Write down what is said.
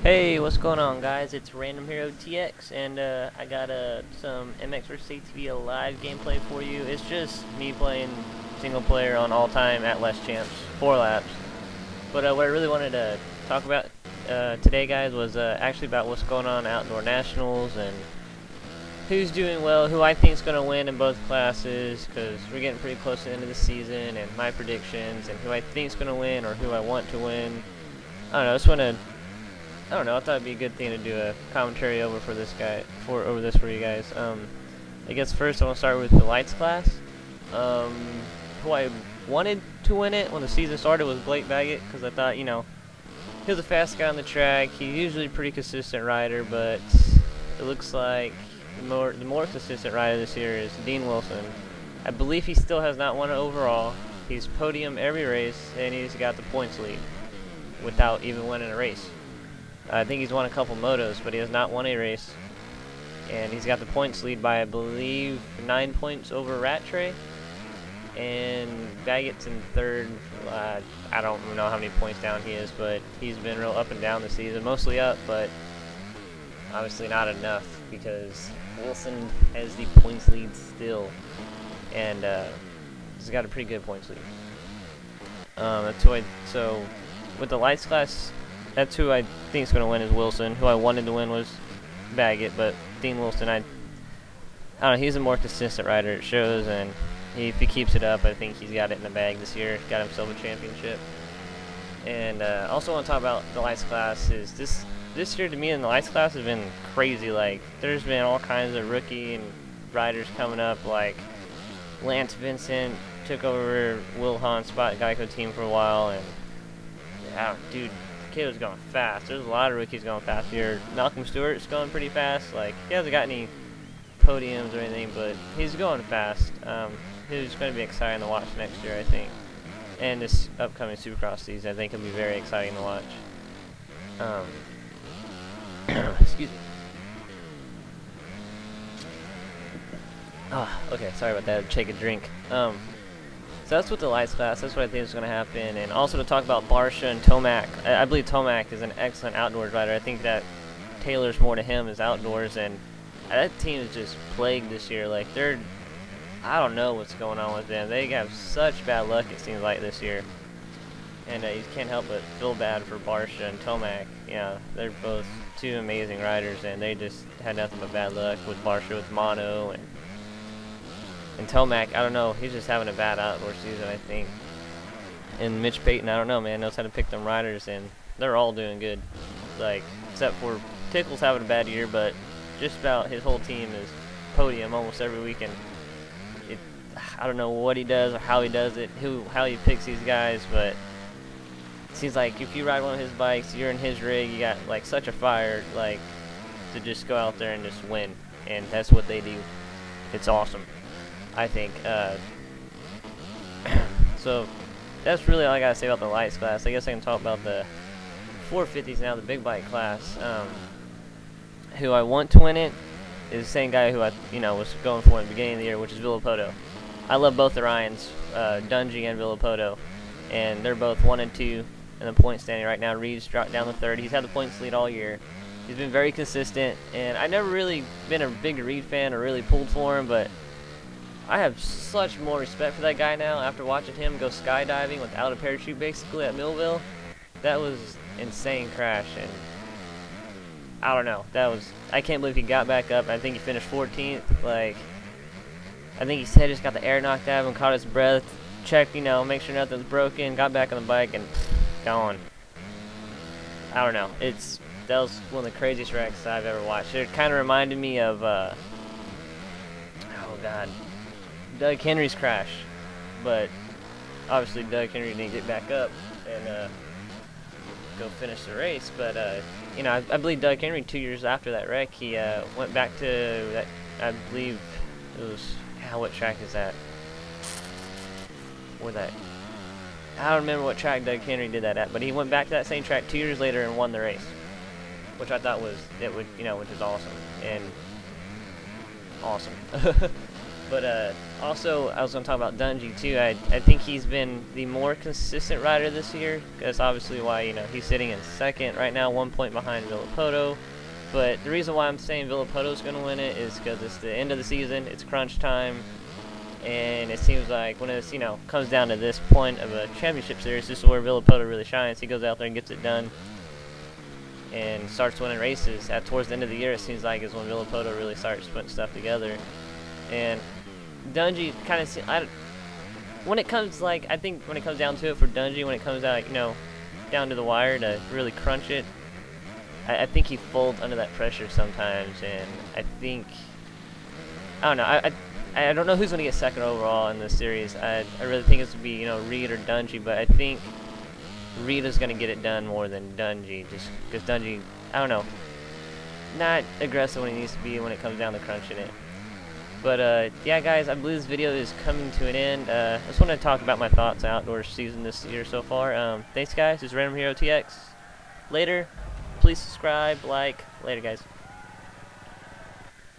Hey, what's going on, guys? It's RandomHeroTx, and I got some MX vs Atv Alive gameplay for you. It's just me playing single player on all-time at less champs, 4 laps. But what I really wanted to talk about today, guys, was actually about what's going on outdoor nationals and who's doing well, who I think is going to win in both classes, because we're getting pretty close to the end of the season, and my predictions, and who I think is going to win or who I want to win. I don't know. I don't know, I thought it'd be a good thing to do a commentary over for this for you guys. I guess first I want to start with the lights class. Who I wanted to win it when the season started was Blake Baggett, because I thought, you know, he was a fast guy on the track. He's usually a pretty consistent rider, but it looks like the more consistent rider this year is Dean Wilson. I believe he still has not won it overall. He's podium every race, and he's got the points lead without even winning a race. I think he's won a couple motos, but he has not won a race. And he's got the points lead by, I believe, 9 points over Rattray. And Baggett's in third. I don't know how many points down he is, but he's been real up and down this season. Mostly up, but obviously not enough, because Wilson has the points lead still. And he's got a pretty good points lead. So with the lights class, that's who I think is going to win is Wilson. Who I wanted to win was Baggett, but Dean Wilson, I don't know, he's a more consistent rider, it shows, and if he keeps it up, I think he's got it in the bag this year. Got himself a championship. And also want to talk about the lights class. Is this year to me in the lights class has been crazy. Like, there's been all kinds of rookie and riders coming up, like Lance Vincent took over Will Hahn's spot at Geico team for a while, and dude, kid was going fast. There's a lot of rookies going fast here. Malcolm Stewart's going pretty fast. Like, he hasn't got any podiums or anything, but he's going fast. He's going to be exciting to watch next year, I think. And this upcoming Supercross season, I think it'll be very exciting to watch. Excuse me. Okay, sorry about that. Take a drink. So that's with the lights class. That's what I think is going to happen. And also to talk about Barsha and Tomac. I believe Tomac is an excellent outdoors rider. I think that tailors more to him as outdoors. And that team is just plagued this year. Like, I don't know what's going on with them. They have such bad luck, it seems like, this year. And you can't help but feel bad for Barsha and Tomac. You know, they're both two amazing riders, and they just had nothing but bad luck with Barsha with mono, and Tomac, I don't know, he's just having a bad outdoor season, I think. And Mitch Payton, I don't know, man, knows how to pick them riders, and they're all doing good. Like, except for Tickle's having a bad year, but just about his whole team is podium almost every weekend. I don't know what he does or how he does it, how he picks these guys, but it seems like if you ride one of his bikes, you're in his rig, you got like such a fire, like, to just go out there and just win, and that's what they do. It's awesome, I think. So that's really all I gotta say about the lights class. I guess I can talk about the 450s now, the big bike class. Who I want to win it is the same guy who I was going for in the beginning of the year, which is Villapoto. I love both the Ryans, Dungey and Villapoto, and they're both 1 and 2 in the point standing right now. Reed's dropped down to third. He's had the points lead all year. He's been very consistent, and I've never really been a big Reed fan or really pulled for him, but I have such more respect for that guy now after watching him go skydiving without a parachute basically at Millville. That was insane crash, and I don't know. I can't believe he got back up. I think he finished 14th. Like, I think he said just got the air knocked out of him, caught his breath, checked, make sure nothing's broken, got back on the bike, and gone. I don't know. That was one of the craziest wrecks I've ever watched. It kind of reminded me of, oh God, Doug Henry's crash. But obviously Doug Henry didn't get back up and go finish the race. But I believe Doug Henry 2 years after that wreck, he went back to that. I believe it was, what track is that? I don't remember what track Doug Henry did that at, but he went back to that same track 2 years later and won the race, which I thought was, which is awesome and awesome. But also, I was going to talk about Dungy too. I think he's been the more consistent rider this year. That's obviously why, you know, he's sitting in second right now, 1 point behind Villapoto. But the reason why I'm saying Villapoto's going to win it is because it's the end of the season, it's crunch time, and it seems like when it's, you know, comes down to this point of a championship series, this is where Villapoto really shines. He goes out there and gets it done and starts winning races. Towards the end of the year, it seems like is when Villapoto really starts putting stuff together. And Dungy kind of, when it comes, like, I think when it comes down to it for Dungy, when it comes out, you know, down to the wire to really crunch it, I think he folds under that pressure sometimes, and I think, I don't know, I don't know who's going to get second overall in this series. I really think it's going to be, you know, Reed or Dungy, but I think Reed is going to get it done more than Dungy, just because Dungy, I don't know, not aggressive when he needs to be when it comes down to crunching it. But yeah, guys, I believe this video is coming to an end. I just want to talk about my thoughts on outdoor season this year so far. Thanks, guys. This is RandomHeroTx. Later. Please subscribe, like. Later, guys.